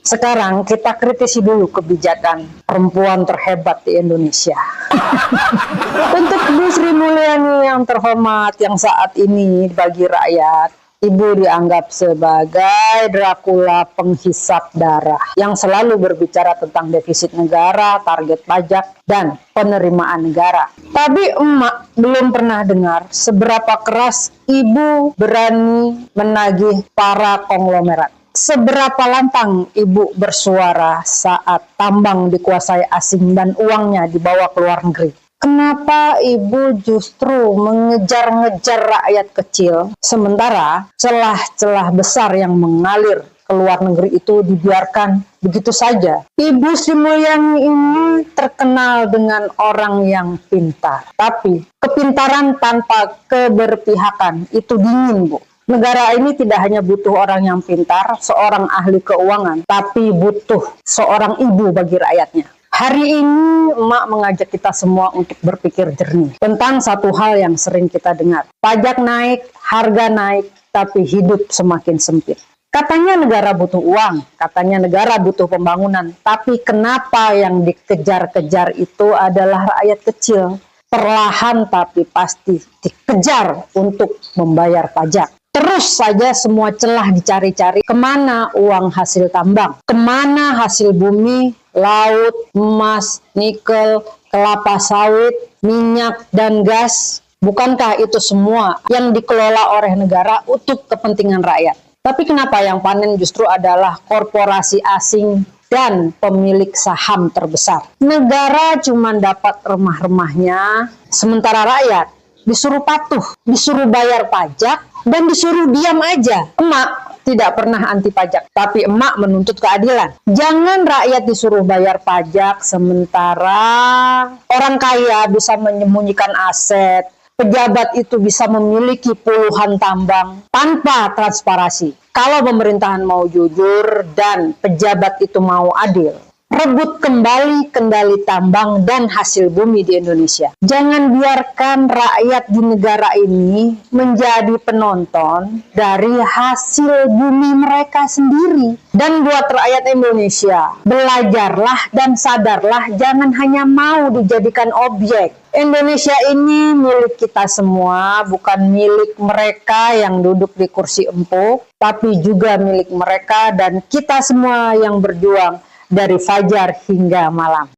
Sekarang kita kritisi dulu kebijakan perempuan terhebat di Indonesia. Untuk Bu Sri Mulyani yang terhormat, yang saat ini bagi rakyat, Ibu dianggap sebagai Dracula penghisap darah yang selalu berbicara tentang defisit negara, target pajak, dan penerimaan negara. Tapi emak belum pernah dengar seberapa keras Ibu berani menagih para konglomerat. Seberapa lantang Ibu bersuara saat tambang dikuasai asing dan uangnya dibawa ke luar negeri. Kenapa Ibu justru mengejar-ngejar rakyat kecil, sementara celah-celah besar yang mengalir ke luar negeri itu dibiarkan begitu saja? Ibu Sri Mulyani ini terkenal dengan orang yang pintar, tapi kepintaran tanpa keberpihakan itu dingin, Bu. Negara ini tidak hanya butuh orang yang pintar, seorang ahli keuangan, tapi butuh seorang ibu bagi rakyatnya. Hari ini emak mengajak kita semua untuk berpikir jernih tentang satu hal yang sering kita dengar. Pajak naik, harga naik, tapi hidup semakin sempit. Katanya negara butuh uang, katanya negara butuh pembangunan, tapi kenapa yang dikejar-kejar itu adalah rakyat kecil? Perlahan tapi pasti dikejar untuk membayar pajak. Terus saja semua celah dicari-cari, kemana uang hasil tambang, kemana hasil bumi, laut, emas, nikel, kelapa sawit, minyak, dan gas. Bukankah itu semua yang dikelola oleh negara untuk kepentingan rakyat? Tapi kenapa yang panen justru adalah korporasi asing dan pemilik saham terbesar? Negara cuma dapat remah-remahnya, sementara rakyat disuruh patuh, disuruh bayar pajak, dan disuruh diam aja. Emak tidak pernah anti pajak, tapi emak menuntut keadilan. Jangan rakyat disuruh bayar pajak sementara orang kaya bisa menyembunyikan aset, pejabat itu bisa memiliki puluhan tambang tanpa transparansi. Kalau pemerintahan mau jujur dan pejabat itu mau adil, rebut kembali kendali tambang dan hasil bumi di Indonesia. Jangan biarkan rakyat di negara ini menjadi penonton dari hasil bumi mereka sendiri. Dan buat rakyat Indonesia, belajarlah dan sadarlah, jangan hanya mau dijadikan objek. Indonesia ini milik kita semua, bukan milik mereka yang duduk di kursi empuk, tapi juga milik mereka dan kita semua yang berjuang dari fajar hingga malam.